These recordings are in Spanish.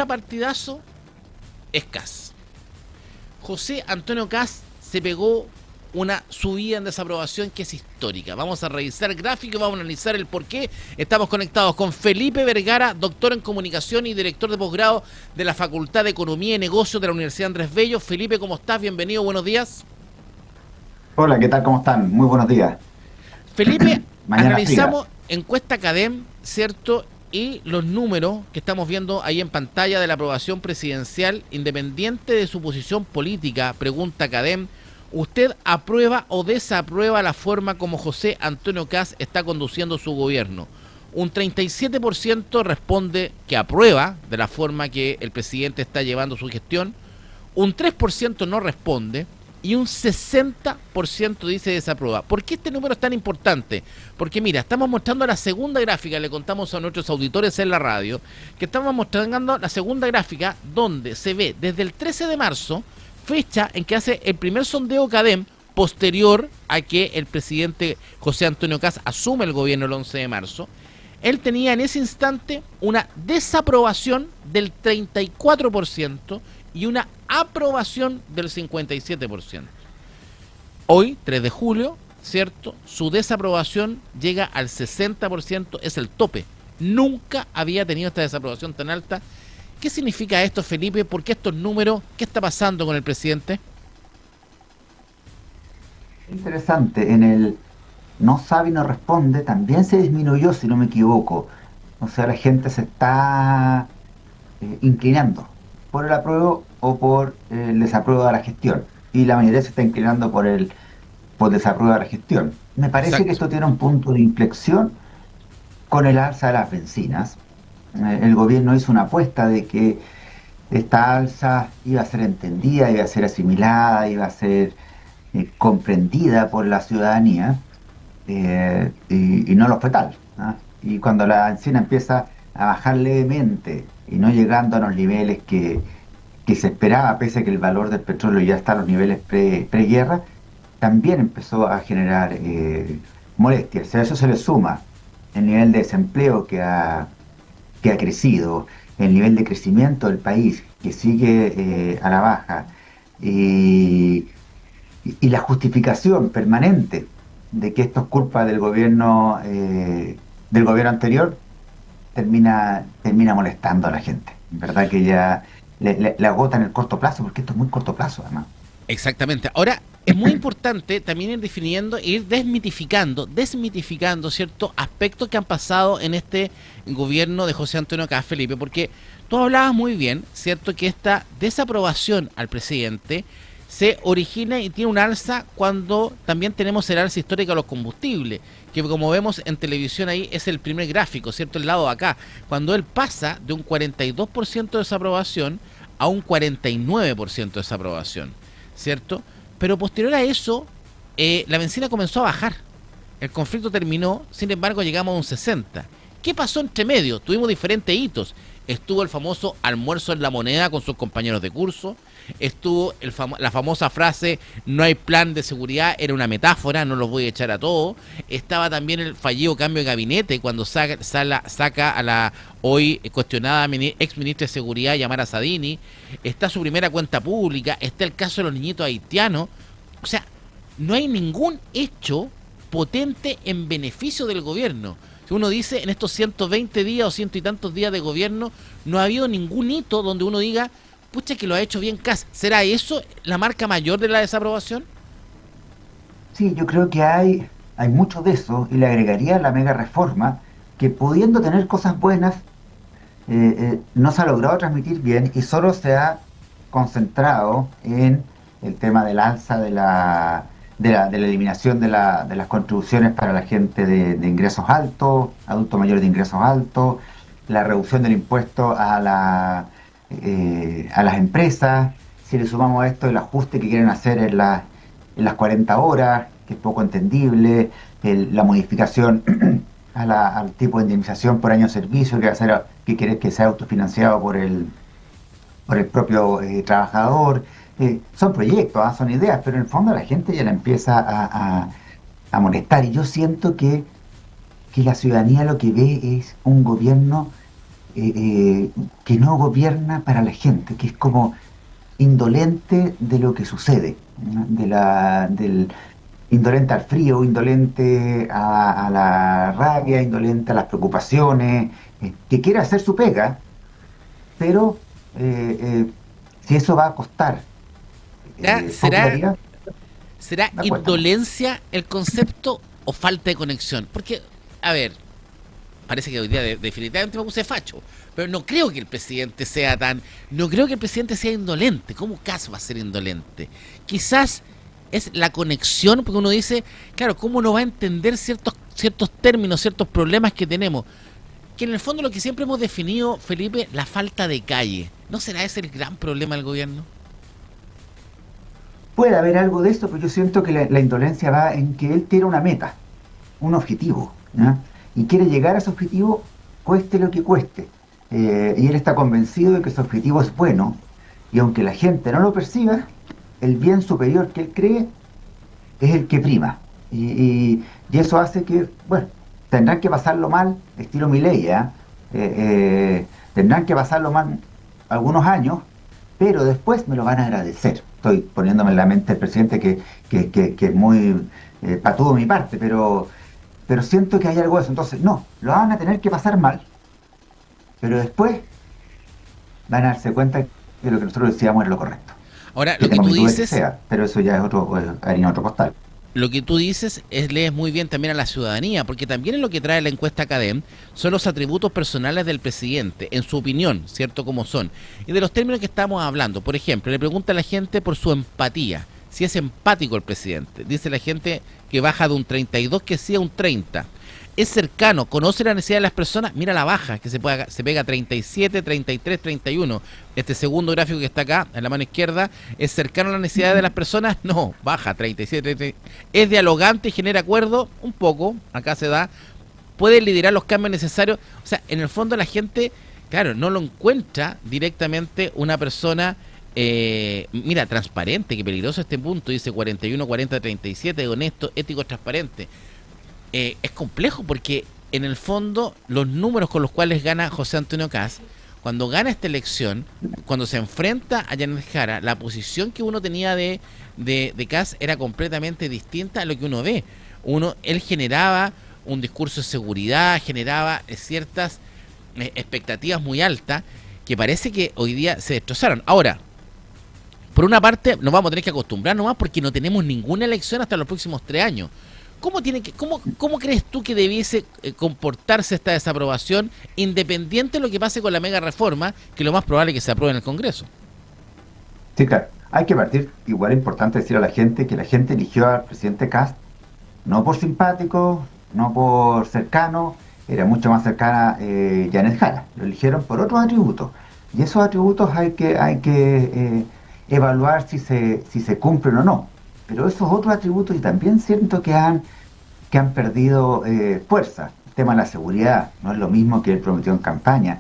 partidazo es Kast. José Antonio Kast se pegó una subida en desaprobación que es histórica. Vamos a revisar el gráfico y vamos a analizar el por qué. Estamos conectados con Felipe Vergara, doctor en comunicación y director de posgrado de la Facultad de Economía y Negocios de la Universidad Andrés Bello. Felipe, ¿cómo estás? Bienvenido, buenos días. Hola, ¿qué tal? ¿Cómo están? Muy buenos días. Felipe, Mañana fría. analizamos encuesta Cadem, ¿cierto? Y los números que estamos viendo ahí en pantalla de la aprobación presidencial, independiente de su posición política, pregunta Cadem, ¿usted aprueba o desaprueba la forma como José Antonio Kast está conduciendo su gobierno? Un 37% responde que aprueba de la forma que el presidente está llevando su gestión, un 3% no responde y un 60% dice desaprueba. ¿Por qué este número es tan importante? Porque mira, estamos mostrando la segunda gráfica, le contamos a nuestros auditores en la radio, que estamos mostrando la segunda gráfica donde se ve desde el 13 de marzo, fecha en que hace el primer sondeo Cadem, posterior a que el presidente José Antonio Kast asume el gobierno el 11 de marzo, él tenía en ese instante una desaprobación del 34% y una aprobación del 57%. Hoy, 3 de julio, ¿cierto? Su desaprobación llega al 60%, es el tope. Nunca había tenido esta desaprobación tan alta. ¿Qué significa esto, Felipe? ¿Por qué estos números? ¿Qué está pasando con el presidente? Interesante, en el no sabe y no responde también se disminuyó, si no me equivoco. O sea, la gente se está inclinando por el apruebo o por el desapruebo de la gestión. Y la mayoría se está inclinando por desapruebo de la gestión. Me parece que Exacto. esto tiene un punto de inflexión con el alza de las bencinas. El gobierno hizo una apuesta de que esta alza iba a ser entendida, iba a ser asimilada, iba a ser comprendida por la ciudadanía, y no lo fue tal, ¿ah? Y cuando la bencina empieza a bajar levemente y no llegando a los niveles que se esperaba, pese a que el valor del petróleo ya está a los niveles preguerra, también empezó a generar molestias. A eso se le suma el nivel de desempleo que ha crecido, el nivel de crecimiento del país que sigue a la baja, y, y la justificación permanente de que esto es culpa del gobierno anterior, termina molestando a la gente. En verdad que ya le agota en el corto plazo, porque esto es muy corto plazo además. Exactamente. Ahora, es muy importante también ir definiendo, ir desmitificando ciertos aspectos que han pasado en este gobierno de José Antonio Kast, Felipe, porque tú hablabas muy bien, ¿cierto?, que esta desaprobación al presidente se origina y tiene un alza cuando también tenemos el alza histórica de los combustibles, que como vemos en televisión ahí es el primer gráfico, ¿cierto?, el lado de acá, cuando él pasa de un 42% de desaprobación a un 49% de desaprobación, ¿cierto? Pero posterior a eso, la bencina comenzó a bajar. El conflicto terminó, sin embargo llegamos a un 60. ¿Qué pasó entre medio? Tuvimos diferentes hitos. Estuvo el famoso almuerzo en La Moneda con sus compañeros de curso. Estuvo la famosa frase, no hay plan de seguridad, era una metáfora, no los voy a echar a todos. Estaba también el fallido cambio de gabinete, cuando saca a la hoy cuestionada ex ministra de Seguridad, Yamara Sadini. Está su primera cuenta pública, está el caso de los niñitos haitianos. O sea, no hay ningún hecho potente en beneficio del gobierno. Si uno dice, en estos 120 días o ciento y tantos días de gobierno, no ha habido ningún hito donde uno diga, pucha, que lo ha hecho bien Kast. ¿Será eso la marca mayor de la desaprobación? Sí, yo creo que hay mucho de eso, y le agregaría la mega reforma, que pudiendo tener cosas buenas, no se ha logrado transmitir bien y solo se ha concentrado en el tema del alza de la eliminación de las contribuciones para la gente de ingresos altos, adultos mayores de ingresos altos, la reducción del impuesto a las empresas. Si le sumamos a esto el ajuste que quieren hacer en las 40 horas, que es poco entendible, la modificación al tipo de indemnización por año de servicio, que quiere que sea autofinanciado por el propio trabajador. Son proyectos, son ideas, pero en el fondo la gente ya la empieza a molestar. Y yo siento que la ciudadanía lo que ve es un gobierno que no gobierna para la gente, que es como indolente de lo que sucede, ¿no? Indolente al frío, indolente a la rabia, indolente a las preocupaciones, que quiere hacer su pega, pero si eso va a costar ¿Será, popularidad, será da cuesta, ¿no? indolencia el concepto o falta de conexión? Porque, a ver, parece que hoy día definitivamente me puse facho, pero no creo que el presidente sea tan, no creo que el presidente sea indolente. ¿Cómo caso va a ser indolente? Quizás es la conexión, porque uno dice, claro, ¿cómo no va a entender ciertos términos, ciertos problemas que tenemos? Que en el fondo lo que siempre hemos definido, Felipe, la falta de calle. ¿No será ese el gran problema del gobierno? Puede haber algo de esto, pero yo siento que la indolencia va en que él tiene una meta, un objetivo, ¿ya? Y quiere llegar a ese objetivo, cueste lo que cueste. Y él está convencido de que ese objetivo es bueno, y aunque la gente no lo perciba, el bien superior que él cree es el que prima. Y eso hace que, bueno, tendrán que pasarlo mal, estilo Milei, ¿ya? Tendrán que pasarlo mal algunos años, pero después me lo van a agradecer. Estoy poniéndome en la mente del presidente que es muy patudo de mi parte, pero siento que hay algo de eso. Entonces, no, lo van a tener que pasar mal, pero después van a darse cuenta que lo que nosotros decíamos era lo correcto. Ahora, Que tengo mis dudas que sea, pero eso ya es otro, harina otro costal. lo que tú dices es lees muy bien también a la ciudadanía, porque también es lo que trae la encuesta Academ, son los atributos personales del presidente, en su opinión, ¿cierto? Como son. Y de los términos que estamos hablando, por ejemplo, le pregunta a la gente por su empatía, si es empático el presidente. Dice la gente que baja de un 32 que sí a un 30. Es cercano, conoce la necesidad de las personas, mira la baja, que se pega 37, 33, 31. Este segundo gráfico que está acá, en la mano izquierda, es cercano a la necesidad de las personas, no, baja 37, 30. Es dialogante y genera acuerdo, un poco, acá se da, puede liderar los cambios necesarios. O sea, en el fondo la gente, claro, no lo encuentra directamente una persona, mira, transparente, que peligroso este punto, dice 41, 40, 37, honesto, ético, transparente. Es complejo porque en el fondo los números con los cuales gana José Antonio Kast, cuando gana esta elección, cuando se enfrenta a Janet Jara, la posición que uno tenía de Kast era completamente distinta a lo que uno ve. Él generaba un discurso de seguridad, generaba ciertas expectativas muy altas que parece que hoy día se destrozaron. Ahora, por una parte, nos vamos a tener que acostumbrar nomás porque no tenemos ninguna elección hasta los próximos 3 años. ¿Cómo crees tú que debiese comportarse esta desaprobación, independiente de lo que pase con la mega reforma, que lo más probable es que se apruebe en el Congreso? Sí, claro. Hay que partir, igual es importante decir a la gente que la gente eligió al presidente Kast no por simpático, no por cercano, era mucho más cercana Janet Jara. Lo eligieron por otros atributos. Y esos atributos hay que evaluar si se cumplen o no. Pero esos otros atributos, y también siento que han perdido fuerza. El tema de la seguridad no es lo mismo que él prometió en campaña.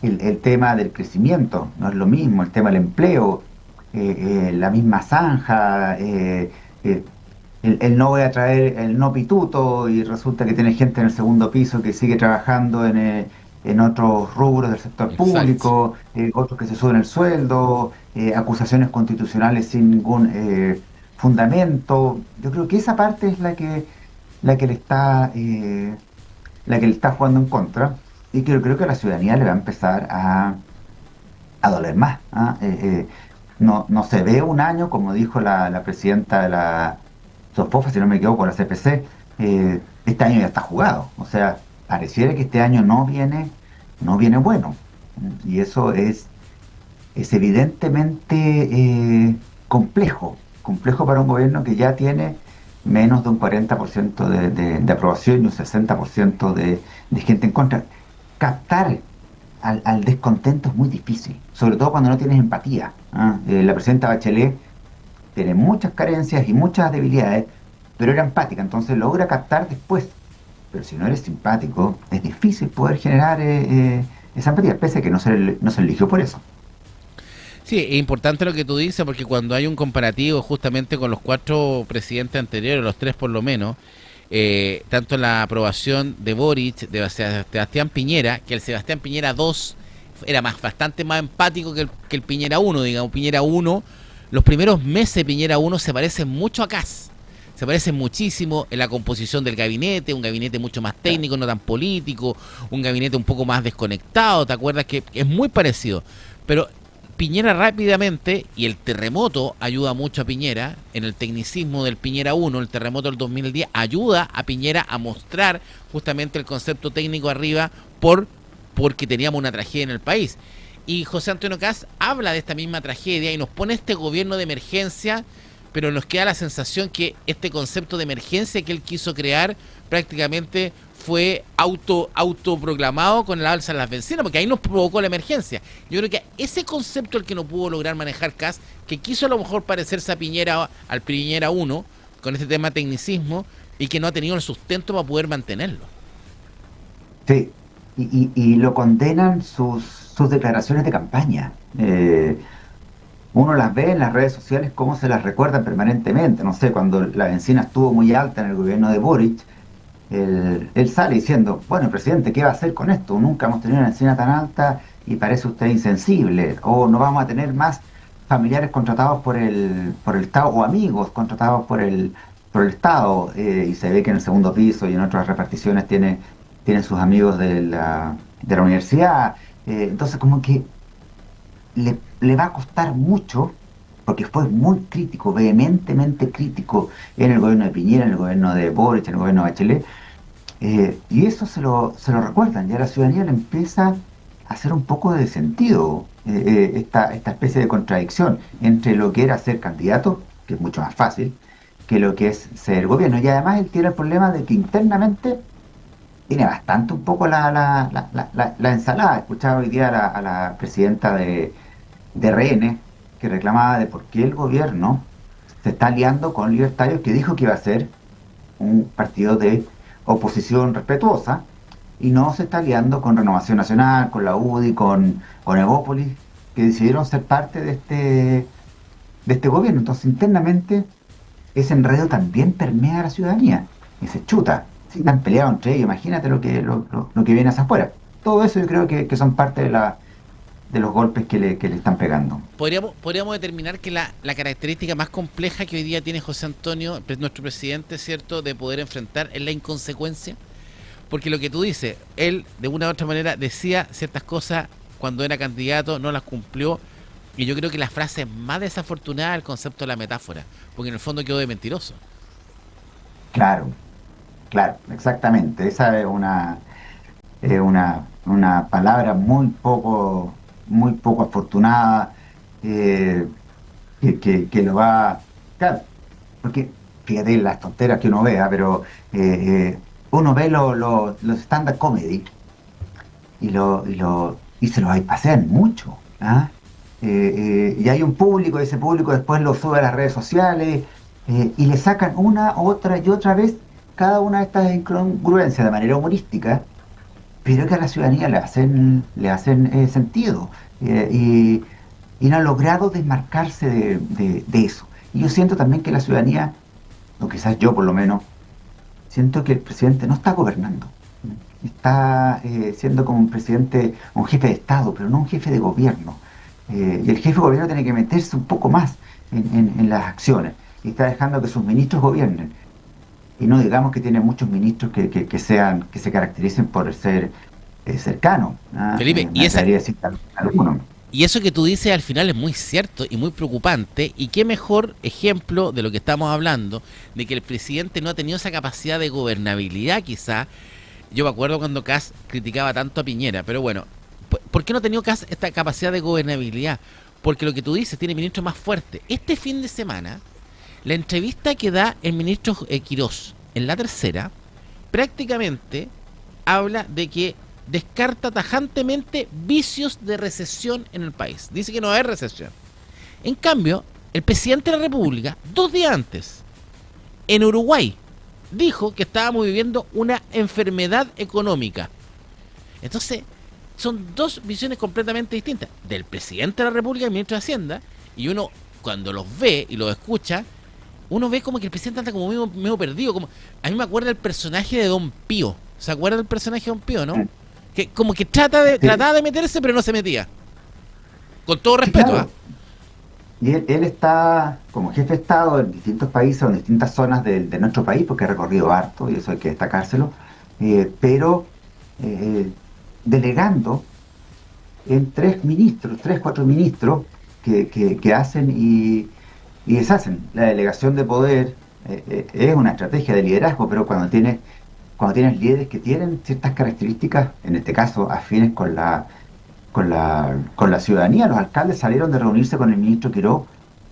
El tema del crecimiento no es lo mismo. El tema del empleo, la misma zanja, el no voy a traer el no pituto y resulta que tiene gente en el segundo piso que sigue trabajando en otros rubros del sector Exacto. público, otros que se suben el sueldo, acusaciones constitucionales sin ningún fundamento. Yo creo que esa parte es la que le está jugando en contra y que yo creo que a la ciudadanía le va a empezar a doler más. ¿Ah? No se ve un año, como dijo la presidenta de la SOFOFA, si no me equivoco, la CPC, este año ya está jugado. O sea, pareciera que este año no viene bueno. Y eso es evidentemente complejo para un gobierno que ya tiene menos de un 40% de aprobación y un 60% de gente en contra. Captar al descontento es muy difícil, sobre todo cuando no tienes empatía. ¿Ah? La presidenta Bachelet tiene muchas carencias y muchas debilidades, pero era empática, entonces logra captar después. Pero si no eres simpático, es difícil poder generar esa empatía, pese a que no se eligió por eso. Sí, es importante lo que tú dices, porque cuando hay un comparativo justamente con los 4 presidentes anteriores, los 3 por lo menos, tanto en la aprobación de Boric, de Sebastián Piñera, que el Sebastián Piñera 2 era bastante más empático que el Piñera 1, digamos. Piñera 1, los primeros meses de Piñera 1 se parecen mucho a Kast. Se parecen muchísimo en la composición del gabinete, un gabinete mucho más técnico, no tan político, un gabinete un poco más desconectado, ¿te acuerdas? Que es muy parecido. Pero Piñera rápidamente, y el terremoto ayuda mucho a Piñera, en el tecnicismo del Piñera 1, el terremoto del 2010, ayuda a Piñera a mostrar justamente el concepto técnico arriba porque teníamos una tragedia en el país. Y José Antonio Kast habla de esta misma tragedia y nos pone este gobierno de emergencia, pero nos queda la sensación que este concepto de emergencia que él quiso crear prácticamente fue autoproclamado con el alza de las bencinas, porque ahí nos provocó la emergencia. Yo creo que ese concepto el que no pudo lograr manejar Kast, que quiso a lo mejor parecerse a Piñera, al Piñera 1, con este tema tecnicismo, y que no ha tenido el sustento para poder mantenerlo. Sí, y lo condenan sus declaraciones de campaña. Uno las ve en las redes sociales, cómo se las recuerdan permanentemente. No sé, cuando la bencina estuvo muy alta en el gobierno de Boric, él sale diciendo, bueno, presidente, ¿qué va a hacer con esto? Nunca hemos tenido una bencina tan alta y parece usted insensible. O no vamos a tener más familiares contratados por el Estado o amigos contratados por el Estado. Y se ve que en el segundo piso y en otras reparticiones tienen sus amigos de la universidad. Entonces, como que le va a costar mucho, porque fue muy crítico, vehementemente crítico en el gobierno de Piñera, en el gobierno de Boric, en el gobierno de Bachelet, y eso se lo recuerdan, ya la ciudadanía le empieza a hacer un poco de sentido esta especie de contradicción entre lo que era ser candidato, que es mucho más fácil, que lo que es ser gobierno. Y además él tiene el problema de que internamente tiene bastante un poco la ensalada. Escuchaba hoy día a la presidenta de RN, que reclamaba de por qué el gobierno se está aliando con Libertarios, que dijo que iba a ser un partido de oposición respetuosa, y no se está aliando con Renovación Nacional, con la UDI, con Evópolis, que decidieron ser parte de este gobierno. Entonces, internamente, ese enredo también permea a la ciudadanía, y se chuta. Si están peleados entre ellos, imagínate lo que viene hacia afuera. Todo eso yo creo que son parte de los golpes que le están pegando. Podríamos determinar que la característica más compleja que hoy día tiene José Antonio, nuestro presidente, ¿cierto?, de poder enfrentar es la inconsecuencia. Porque lo que tú dices, él de una u otra manera decía ciertas cosas cuando era candidato, no las cumplió, y yo creo que la frase más desafortunada es el concepto de la metáfora, porque en el fondo quedó de mentiroso. Claro, exactamente. Esa es una palabra muy poco afortunada, que lo va... Claro, porque fíjate las tonteras que uno vea, pero uno ve los stand-up comedy y se los pasean mucho, ¿ah? Y hay un público, ese público después lo sube a las redes sociales, y le sacan una, otra y otra vez cada una de estas incongruencias de manera humorística, pero que a la ciudadanía le hacen sentido, y no ha logrado desmarcarse de eso. Y yo siento también que la ciudadanía, o quizás yo por lo menos, siento que el presidente no está gobernando. Está siendo como un presidente, un jefe de Estado, pero no un jefe de gobierno. Y el jefe de gobierno tiene que meterse un poco más en las acciones, y está dejando que sus ministros gobiernen. Y no digamos que tiene muchos ministros que se caractericen por ser cercanos. Felipe, y eso que tú dices al final es muy cierto y muy preocupante, y qué mejor ejemplo de lo que estamos hablando, de que el presidente no ha tenido esa capacidad de gobernabilidad quizá. Yo me acuerdo cuando Kast criticaba tanto a Piñera, pero bueno, ¿por qué no ha tenido Kast esta capacidad de gobernabilidad? Porque lo que tú dices, tiene ministros más fuertes. Este fin de semana, la entrevista que da el ministro Quirós en La Tercera, prácticamente habla de que descarta tajantemente vicios de recesión en el país. Dice que no hay recesión. En cambio, el presidente de la República, 2 días antes, en Uruguay, dijo que estábamos viviendo una enfermedad económica. Entonces, son dos visiones completamente distintas, del presidente de la República y el ministro de Hacienda, y uno, cuando los ve y los escucha, uno ve como que el presidente anda como medio perdido. Como, a mí me acuerda el personaje de Don Pío. ¿Se acuerda del personaje de Don Pío, no? Que como que Sí, trataba de meterse, pero no se metía. Con todo sí, respeto, ¿ah? claro. Y él está como jefe de Estado en distintos países o en distintas zonas de nuestro país, porque ha recorrido harto, y eso hay que destacárselo, pero eh, delegando en tres ministros, tres, cuatro ministros que hacen y deshacen. La delegación de poder es una estrategia de liderazgo, pero cuando tienes líderes que tienen ciertas características, en este caso afines con la ciudadanía, los alcaldes salieron de reunirse con el ministro Quiró,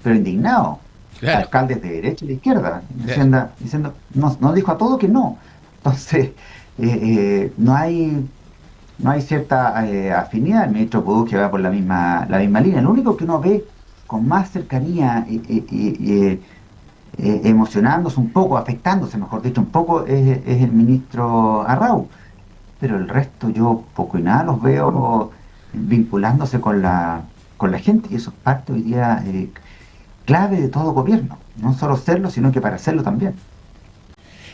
pero indignados, Claro, alcaldes de derecha y de izquierda, claro. diciendo nos dijo a todo que no. Entonces, no hay cierta afinidad. El ministro Pudú que va por la misma línea. Lo único que uno ve con más cercanía emocionándose un poco, afectándose, mejor dicho, un poco, es el ministro Arrau. Pero el resto yo poco y nada los veo vinculándose con la gente, y eso es parte hoy día clave de todo gobierno. No solo serlo, sino que para hacerlo también.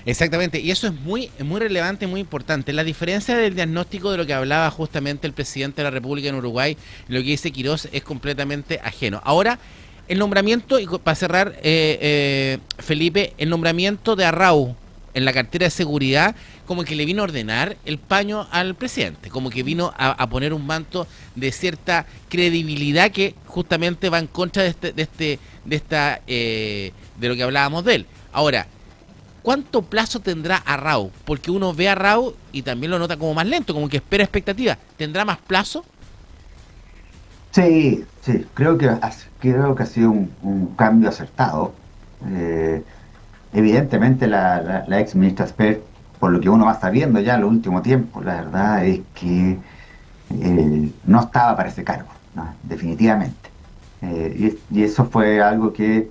Exactamente, y eso es muy relevante, muy importante. La diferencia del diagnóstico de lo que hablaba justamente el presidente de la República en Uruguay, lo que dice Quirós es completamente ajeno. Ahora, el nombramiento, y para cerrar, Felipe, el nombramiento de Arrau en la cartera de seguridad, como que le vino a ordenar el paño al presidente, como que vino a poner un manto de cierta credibilidad que justamente va en contra de lo que hablábamos de él. Ahora, ¿cuánto plazo tendrá Arrau? Porque uno ve a Arrau y también lo nota como más lento, como que espera expectativa. ¿Tendrá más plazo? Sí, sí, creo que ha sido un cambio acertado. Eh, Evidentemente la ex ministra Spert, por lo que uno va sabiendo ya en el último tiempo, la verdad es que no estaba para ese cargo, ¿no? Definitivamente. Y eso fue algo que,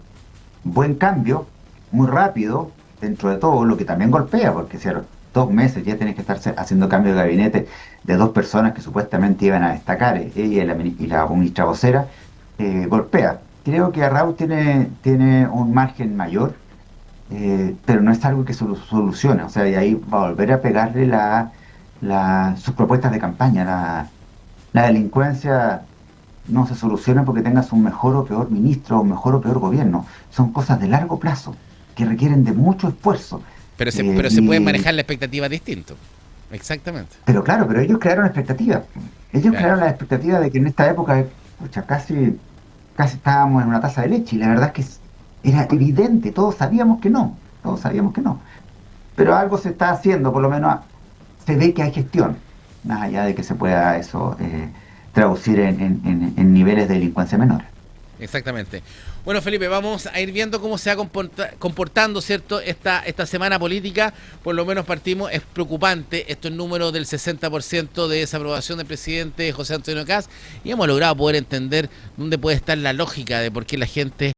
buen cambio, muy rápido, dentro de todo, lo que también golpea, porque si a los 2 meses ya tienes que estar haciendo cambio de gabinete de dos personas que supuestamente iban a destacar, ella y la ministra vocera, golpea. Creo que Arrau tiene un margen mayor, pero no es algo que solucione, o sea, y ahí va a volver a pegarle sus propuestas de campaña. La delincuencia no se soluciona porque tengas un mejor o peor ministro o un mejor o peor gobierno. Son cosas de largo plazo que requieren de mucho esfuerzo. Pero se puede manejar la expectativa distinto. Exactamente. Pero claro, pero ellos crearon expectativas. Ellos Claro. crearon la expectativa de que en esta época, pucha, casi estábamos en una taza de leche, y la verdad es que era evidente, todos sabíamos que no. Pero algo se está haciendo, por lo menos se ve que hay gestión, más allá de que se pueda eso traducir en niveles de delincuencia menores. Exactamente. Bueno, Felipe, vamos a ir viendo cómo se va comportando, ¿cierto? Esta semana política, por lo menos partimos, es preocupante estos números del 60% de desaprobación del presidente José Antonio Kast, y hemos logrado poder entender dónde puede estar la lógica de por qué la gente